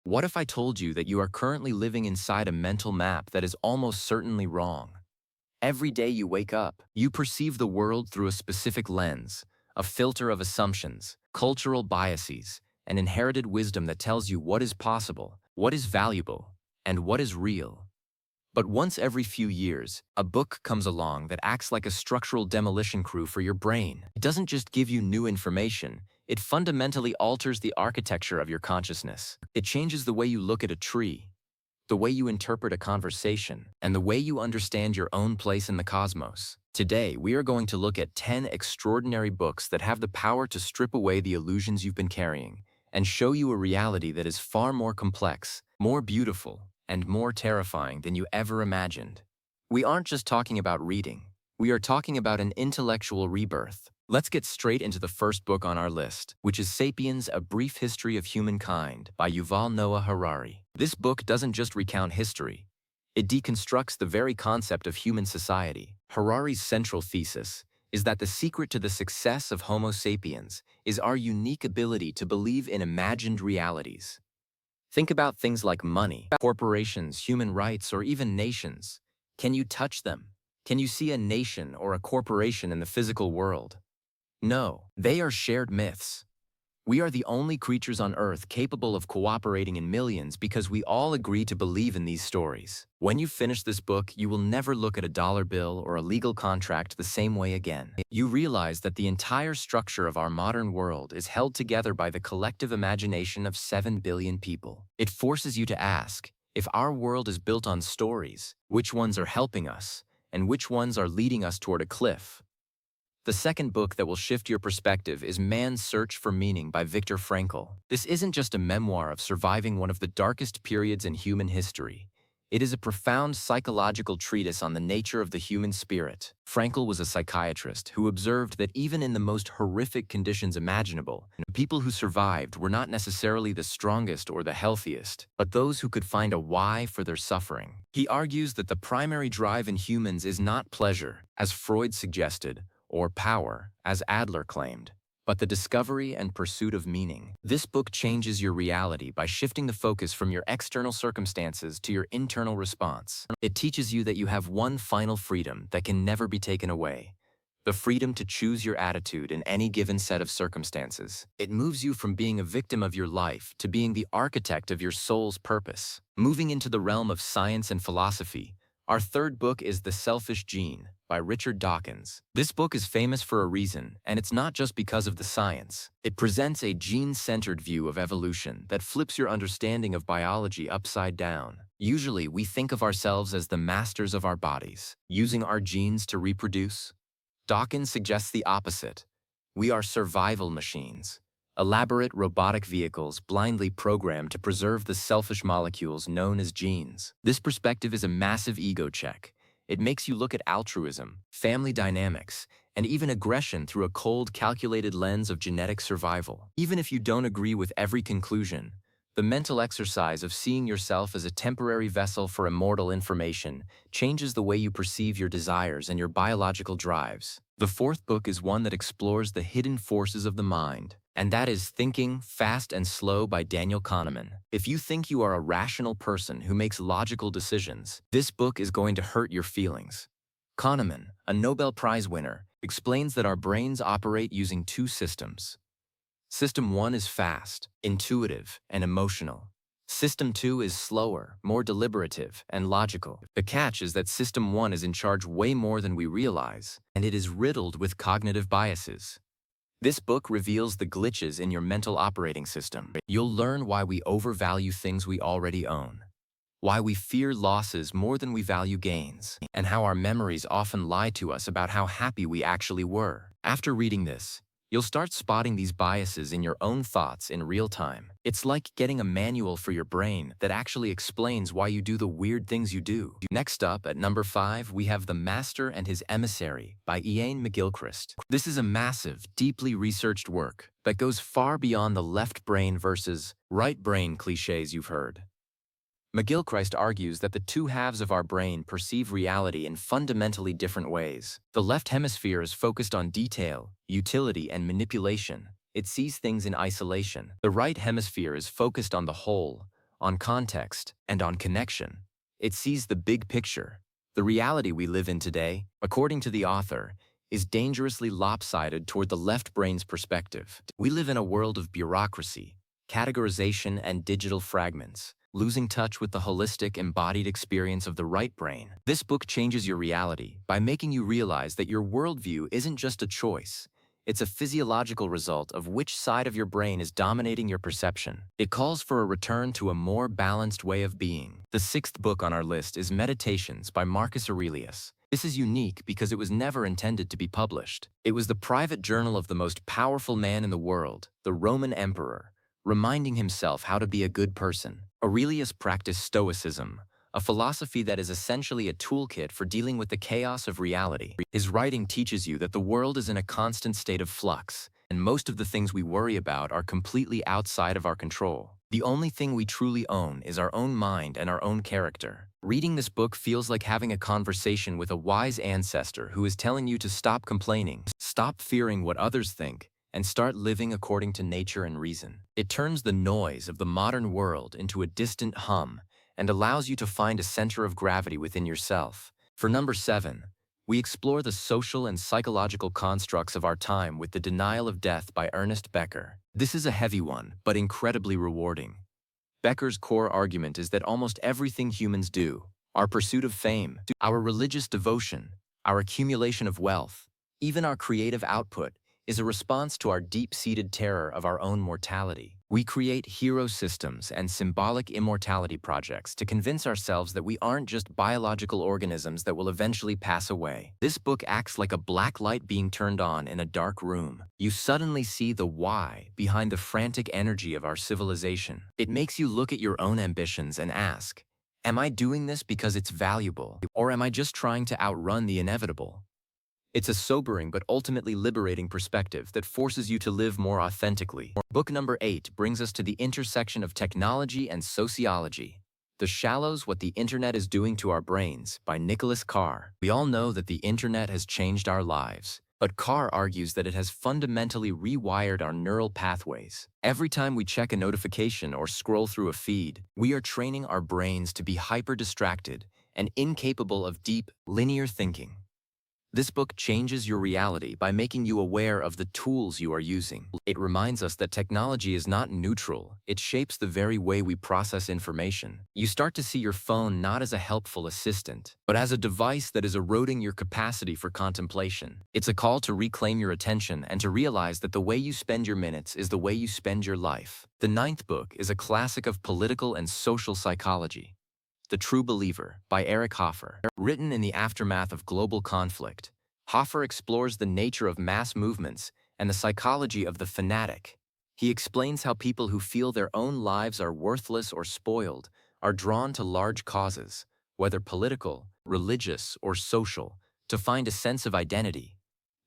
What if I told you that you are currently living inside a mental map that is almost certainly wrong? Every day you wake up, you perceive the world through a specific lens, a filter of assumptions, cultural biases, and inherited wisdom that tells you what is possible, what is valuable, and what is real. But once every few years, a book comes along that acts like a structural demolition crew for your brain. It doesn't just give you new information, it fundamentally alters the architecture of your consciousness. It changes the way you look at a tree, the way you interpret a conversation, and the way you understand your own place in the cosmos. Today, we are going to look at 10 extraordinary books that have the power to strip away the illusions you've been carrying and show you a reality that is far more complex, more beautiful, and more terrifying than you ever imagined. We aren't just talking about reading. We are talking about an intellectual rebirth. Let's get straight into the first book on our list, which is *Sapiens: A Brief History of Humankind* by Yuval Noah Harari. This book doesn't just recount history. It deconstructs the very concept of human society. Harari's central thesis is that the secret to the success of Homo sapiens is our unique ability to believe in imagined realities. Think about things like money, corporations, human rights, or even nations. Can you touch them? Can you see a nation or a corporation in the physical world? No, they are shared myths. We are the only creatures on Earth capable of cooperating in millions because we all agree to believe in these stories. When you finish this book, you will never look at a dollar bill or a legal contract the same way again. You realize that the entire structure of our modern world is held together by the collective imagination of 7 billion people. It forces you to ask, if our world is built on stories, which ones are helping us, and which ones are leading us toward a cliff? The second book that will shift your perspective is *Man's Search for Meaning* by Viktor Frankl. This isn't just a memoir of surviving one of the darkest periods in human history. It is a profound psychological treatise on the nature of the human spirit. Frankl was a psychiatrist who observed that even in the most horrific conditions imaginable, people who survived were not necessarily the strongest or the healthiest, but those who could find a why for their suffering. He argues that the primary drive in humans is not pleasure, as Freud suggested, or power, as Adler claimed, but the discovery and pursuit of meaning. This book changes your reality by shifting the focus from your external circumstances to your internal response. It teaches you that you have one final freedom that can never be taken away: the freedom to choose your attitude in any given set of circumstances. It moves you from being a victim of your life to being the architect of your soul's purpose. Moving into the realm of science and philosophy, our third book is *The Selfish Gene* by Richard Dawkins. This book is famous for a reason, and it's not just because of the science. It presents a gene-centered view of evolution that flips your understanding of biology upside down. Usually, we think of ourselves as the masters of our bodies, using our genes to reproduce. Dawkins suggests the opposite. We are survival machines, elaborate robotic vehicles blindly programmed to preserve the selfish molecules known as genes. This perspective is a massive ego check. It makes you look at altruism, family dynamics, and even aggression through a cold, calculated lens of genetic survival. Even if you don't agree with every conclusion, the mental exercise of seeing yourself as a temporary vessel for immortal information changes the way you perceive your desires and your biological drives. The fourth book is one that explores the hidden forces of the mind, and that is *Thinking, Fast and Slow* by Daniel Kahneman. If you think you are a rational person who makes logical decisions, this book is going to hurt your feelings. Kahneman, a Nobel Prize winner, explains that our brains operate using two systems. System 1 is fast, intuitive, and emotional. System 2 is slower, more deliberative, and logical. The catch is that System 1 is in charge way more than we realize, and it is riddled with cognitive biases. This book reveals the glitches in your mental operating system. You'll learn why we overvalue things we already own, why we fear losses more than we value gains, and how our memories often lie to us about how happy we actually were. After reading this, you'll start spotting these biases in your own thoughts in real time. It's like getting a manual for your brain that actually explains why you do the weird things you do. Next up, at number 5, we have *The Master and His Emissary* by Iain McGilchrist. This is a massive, deeply researched work that goes far beyond the left brain versus right brain cliches you've heard. McGilchrist argues that the two halves of our brain perceive reality in fundamentally different ways. The left hemisphere is focused on detail, utility, and manipulation. It sees things in isolation. The right hemisphere is focused on the whole, on context, and on connection. It sees the big picture. The reality we live in today, according to the author, is dangerously lopsided toward the left brain's perspective. We live in a world of bureaucracy, categorization, and digital fragments, losing touch with the holistic, embodied experience of the right brain. This book changes your reality by making you realize that your worldview isn't just a choice. It's a physiological result of which side of your brain is dominating your perception. It calls for a return to a more balanced way of being. The sixth book on our list is Meditations by Marcus Aurelius. This is unique because it was never intended to be published. It was the private journal of the most powerful man in the world, the Roman emperor, reminding himself how to be a good person. Aurelius practiced Stoicism, a philosophy that is essentially a toolkit for dealing with the chaos of reality. His writing teaches you that the world is in a constant state of flux, and most of the things we worry about are completely outside of our control. The only thing we truly own is our own mind and our own character. Reading this book feels like having a conversation with a wise ancestor who is telling you to stop complaining, stop fearing what others think, and start living according to nature and reason. It turns the noise of the modern world into a distant hum and allows you to find a center of gravity within yourself. For number 7, we explore the social and psychological constructs of our time with The Denial of Death by Ernest Becker. This is a heavy one, but incredibly rewarding. Becker's core argument is that almost everything humans do, our pursuit of fame, our religious devotion, our accumulation of wealth, even our creative output, is a response to our deep-seated terror of our own mortality. We create hero systems and symbolic immortality projects to convince ourselves that we aren't just biological organisms that will eventually pass away. This book acts like a black light being turned on in a dark room. You suddenly see the why behind the frantic energy of our civilization. It makes you look at your own ambitions and ask, am I doing this because it's valuable, or am I just trying to outrun the inevitable? It's a sobering but ultimately liberating perspective that forces you to live more authentically. Book number 8 brings us to the intersection of technology and sociology. The Shallows: What the Internet is Doing to Our Brains by Nicholas Carr. We all know that the internet has changed our lives, but Carr argues that it has fundamentally rewired our neural pathways. Every time we check a notification or scroll through a feed, we are training our brains to be hyper-distracted and incapable of deep, linear thinking. This book changes your reality by making you aware of the tools you are using. It reminds us that technology is not neutral. It shapes the very way we process information. You start to see your phone not as a helpful assistant, but as a device that is eroding your capacity for contemplation. It's a call to reclaim your attention and to realize that the way you spend your minutes is the way you spend your life. The 9th book is a classic of political and social psychology. The True Believer by Eric Hoffer. Written in the aftermath of global conflict, Hoffer explores the nature of mass movements and the psychology of the fanatic. He explains how people who feel their own lives are worthless or spoiled are drawn to large causes, whether political, religious, or social, to find a sense of identity.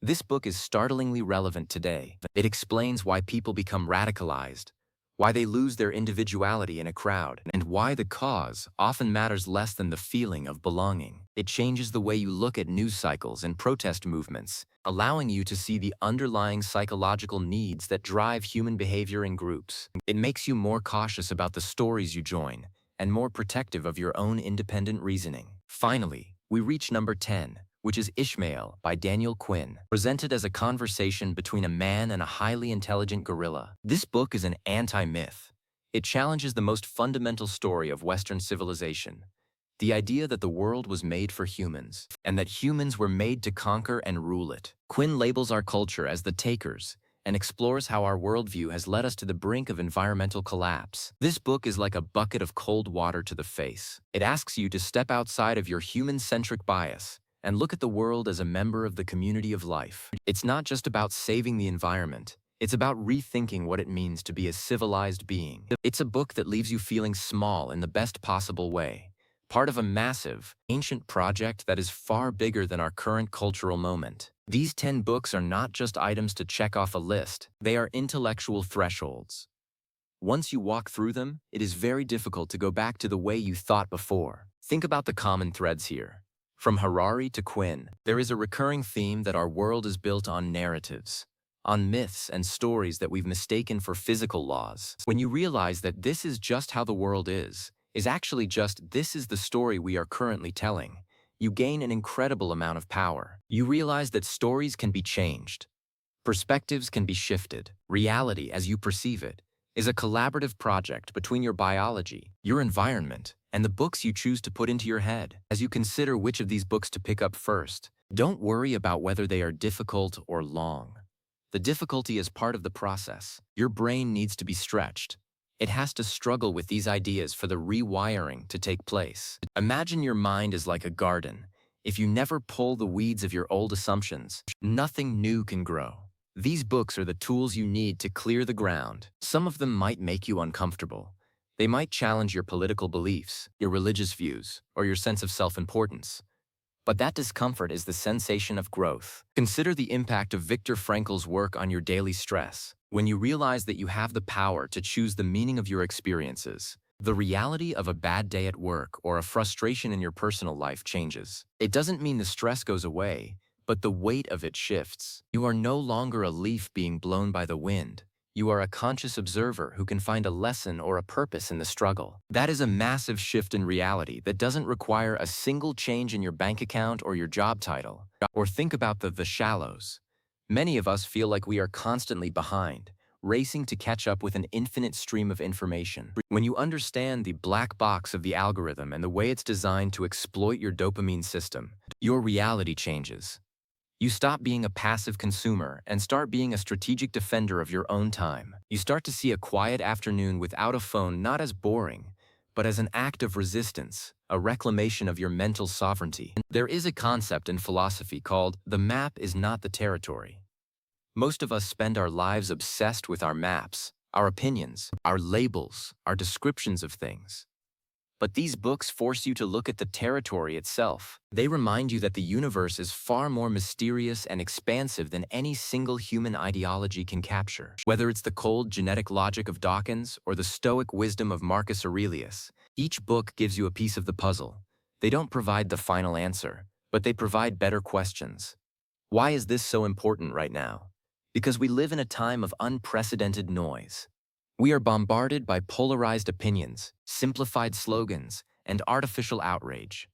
This book is startlingly relevant today. It explains why people become radicalized, why they lose their individuality in a crowd, and why the cause often matters less than the feeling of belonging. It changes the way you look at news cycles and protest movements, allowing you to see the underlying psychological needs that drive human behavior in groups. It makes you more cautious about the stories you join and more protective of your own independent reasoning. Finally, we reach number 10, which is Ishmael by Daniel Quinn, presented as a conversation between a man and a highly intelligent gorilla. This book is an anti-myth. It challenges the most fundamental story of Western civilization, the idea that the world was made for humans, and that humans were made to conquer and rule it. Quinn labels our culture as the takers and explores how our worldview has led us to the brink of environmental collapse. This book is like a bucket of cold water to the face. It asks you to step outside of your human-centric bias and look at the world as a member of the community of life. It's not just about saving the environment. It's about rethinking what it means to be a civilized being. It's a book that leaves you feeling small in the best possible way, part of a massive, ancient project that is far bigger than our current cultural moment. These 10 books are not just items to check off a list. They are intellectual thresholds. Once you walk through them, it is very difficult to go back to the way you thought before. Think about the common threads here. From Harari to Quinn, there is a recurring theme that our world is built on narratives. on myths and stories that we've mistaken for physical laws. When you realize that this is just how the world is actually just this is the story we are currently telling, you gain an incredible amount of power. You realize that stories can be changed. Perspectives can be shifted. Reality, as you perceive it, is a collaborative project between your biology, your environment, and the books you choose to put into your head. As you consider which of these books to pick up first, don't worry about whether they are difficult or long. The difficulty is part of the process. Your brain needs to be stretched. It has to struggle with these ideas for the rewiring to take place. Imagine your mind is like a garden. If you never pull the weeds of your old assumptions, nothing new can grow. These books are the tools you need to clear the ground. Some of them might make you uncomfortable. They might challenge your political beliefs, your religious views, or your sense of self-importance. But that discomfort is the sensation of growth. Consider the impact of Viktor Frankl's work on your daily stress. When you realize that you have the power to choose the meaning of your experiences, the reality of a bad day at work or a frustration in your personal life changes. It doesn't mean the stress goes away, but the weight of it shifts. You are no longer a leaf being blown by the wind. You are a conscious observer who can find a lesson or a purpose in the struggle. That is a massive shift in reality that doesn't require a single change in your bank account or your job title. Or think about the shallows. Many of us feel like we are constantly behind, racing to catch up with an infinite stream of information. When you understand the black box of the algorithm and the way it's designed to exploit your dopamine system, your reality changes. You stop being a passive consumer and start being a strategic defender of your own time. You start to see a quiet afternoon without a phone not as boring, but as an act of resistance, a reclamation of your mental sovereignty. There is a concept in philosophy called the map is not the territory. Most of us spend our lives obsessed with our maps, our opinions, our labels, our descriptions of things. But these books force you to look at the territory itself. They remind you that the universe is far more mysterious and expansive than any single human ideology can capture. Whether it's the cold genetic logic of Dawkins or the stoic wisdom of Marcus Aurelius, each book gives you a piece of the puzzle. They don't provide the final answer, but they provide better questions. Why is this so important right now? Because we live in a time of unprecedented noise. We are bombarded by polarized opinions, simplified slogans, and artificial outrage.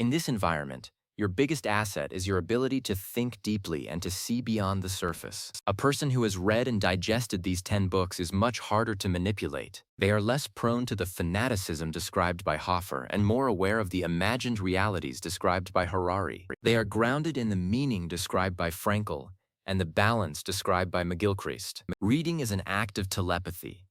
In this environment, your biggest asset is your ability to think deeply and to see beyond the surface. A person who has read and digested these 10 books is much harder to manipulate. They are less prone to the fanaticism described by Hoffer and more aware of the imagined realities described by Harari. They are grounded in the meaning described by Frankl and the balance described by McGilchrist. Reading is an act of telepathy.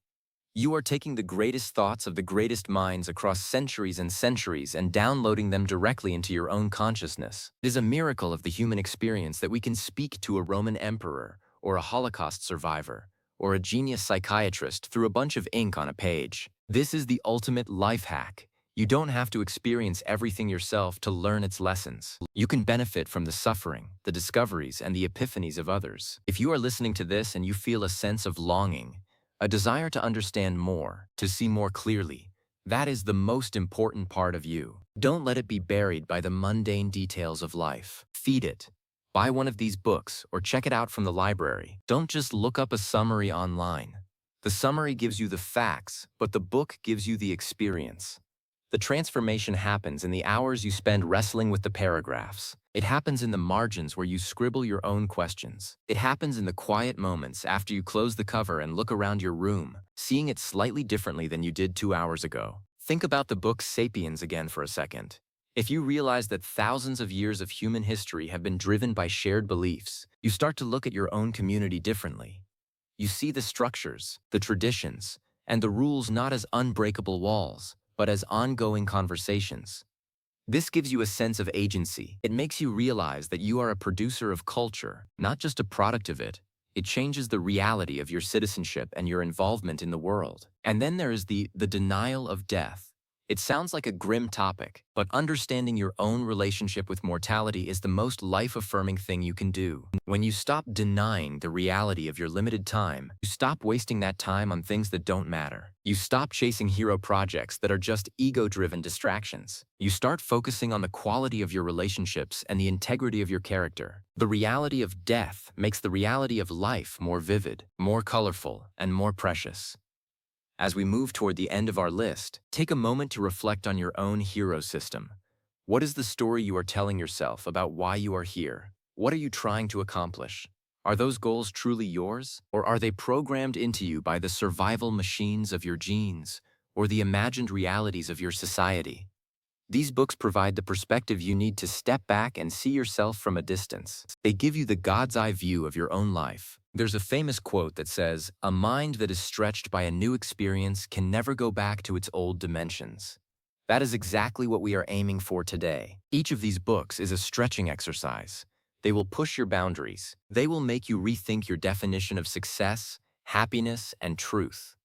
You are taking the greatest thoughts of the greatest minds across centuries and downloading them directly into your own consciousness. It is a miracle of the human experience that we can speak to a Roman emperor, or a Holocaust survivor, or a genius psychiatrist through a bunch of ink on a page. This is the ultimate life hack. You don't have to experience everything yourself to learn its lessons. You can benefit from the suffering, the discoveries, and the epiphanies of others. If you are listening to this and you feel a sense of longing, a desire to understand more, to see more clearly, that is the most important part of you. Don't let it be buried by the mundane details of life. Feed it. Buy one of these books or check it out from the library. Don't just look up a summary online. The summary gives you the facts, but the book gives you the experience. The transformation happens in the hours you spend wrestling with the paragraphs. It happens in the margins where you scribble your own questions. It happens in the quiet moments after you close the cover and look around your room, seeing it slightly differently than you did 2 hours ago. Think about the book Sapiens again for a second. If you realize that thousands of years of human history have been driven by shared beliefs, you start to look at your own community differently. You see the structures, the traditions, and the rules not as unbreakable walls, but as ongoing conversations. This gives you a sense of agency. It makes you realize that you are a producer of culture, not just a product of it. It changes the reality of your citizenship and your involvement in the world. And then there is the denial of death. It sounds like a grim topic, but understanding your own relationship with mortality is the most life-affirming thing you can do. When you stop denying the reality of your limited time, you stop wasting that time on things that don't matter. You stop chasing hero projects that are just ego-driven distractions. You start focusing on the quality of your relationships and the integrity of your character. The reality of death makes the reality of life more vivid, more colorful, and more precious. As we move toward the end of our list, take a moment to reflect on your own hero system. What is the story you are telling yourself about why you are here? What are you trying to accomplish? Are those goals truly yours, or are they programmed into you by the survival machines of your genes or the imagined realities of your society? These books provide the perspective you need to step back and see yourself from a distance. They give you the God's eye view of your own life. There's a famous quote that says, "A mind that is stretched by a new experience can never go back to its old dimensions." That is exactly what we are aiming for today. Each of these books is a stretching exercise. They will push your boundaries. They will make you rethink your definition of success, happiness, and truth.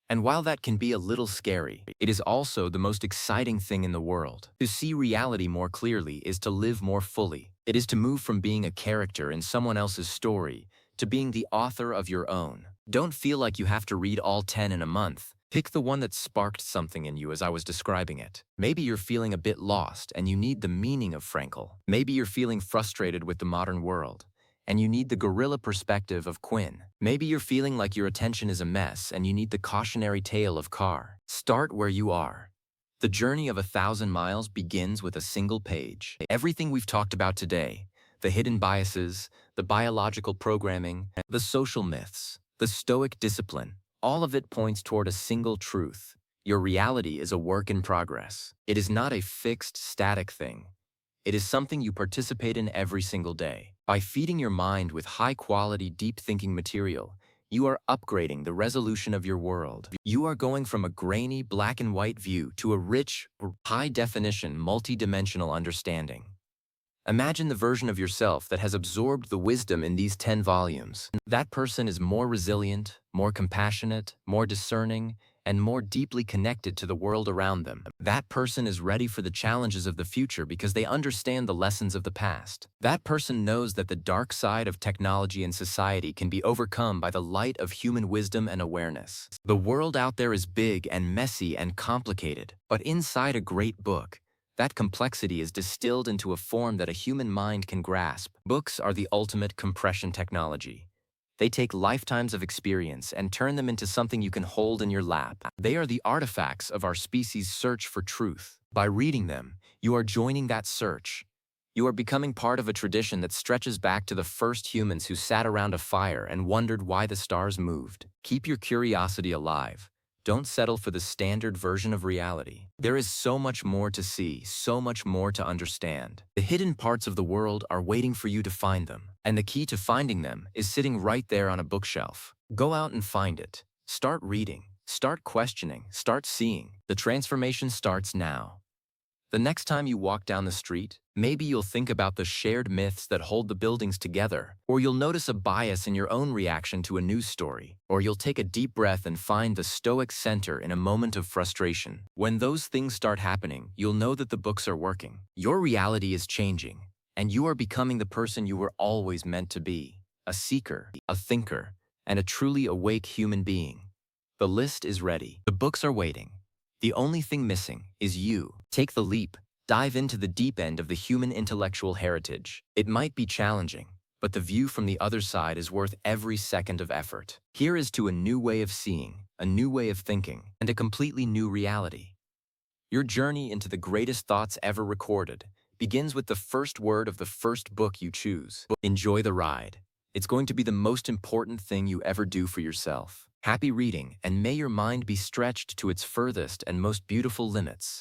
And while that can be a little scary, it is also the most exciting thing in the world. To see reality more clearly is to live more fully. It is to move from being a character in someone else's story to being the author of your own. Don't feel like you have to read all 10 in a month. Pick the one that sparked something in you as I was describing it. Maybe you're feeling a bit lost and you need the meaning of Frankl. Maybe you're feeling frustrated with the modern world and you need the guerrilla perspective of Quinn. Maybe you're feeling like your attention is a mess and you need the cautionary tale of Carr. Start where you are. The journey of 1,000 miles begins with a single page. Everything we've talked about today, the hidden biases, the biological programming, the social myths, the stoic discipline, all of it points toward a single truth. Your reality is a work in progress. It is not a fixed, static thing. It is something you participate in every single day. By feeding your mind with high-quality, deep-thinking material, you are upgrading the resolution of your world. You are going from a grainy, black-and-white view to a rich, high-definition, multi-dimensional understanding. Imagine the version of yourself that has absorbed the wisdom in these 10 volumes. That person is more resilient, more compassionate, more discerning, and more deeply connected to the world around them. That person is ready for the challenges of the future because they understand the lessons of the past. That person knows that the dark side of technology and society can be overcome by the light of human wisdom and awareness. The world out there is big and messy and complicated, but inside a great book, that complexity is distilled into a form that a human mind can grasp. Books are the ultimate compression technology. They take lifetimes of experience and turn them into something you can hold in your lap. They are the artifacts of our species' search for truth. By reading them, you are joining that search. You are becoming part of a tradition that stretches back to the first humans who sat around a fire and wondered why the stars moved. Keep your curiosity alive. Don't settle for the standard version of reality. There is so much more to see, so much more to understand. The hidden parts of the world are waiting for you to find them, and the key to finding them is sitting right there on a bookshelf. Go out and find it. Start reading, start questioning, start seeing. The transformation starts now. The next time you walk down the street, maybe you'll think about the shared myths that hold the buildings together, or you'll notice a bias in your own reaction to a news story, or you'll take a deep breath and find the stoic center in a moment of frustration. When those things start happening, you'll know that the books are working. Your reality is changing, and you are becoming the person you were always meant to be, a seeker, a thinker, and a truly awake human being. The list is ready. The books are waiting. The only thing missing is you. Take the leap. Dive into the deep end of the human intellectual heritage. It might be challenging, but the view from the other side is worth every second of effort. Here is to a new way of seeing, a new way of thinking, and a completely new reality. Your journey into the greatest thoughts ever recorded begins with the first word of the first book you choose. Enjoy the ride. It's going to be the most important thing you ever do for yourself. Happy reading, and may your mind be stretched to its furthest and most beautiful limits.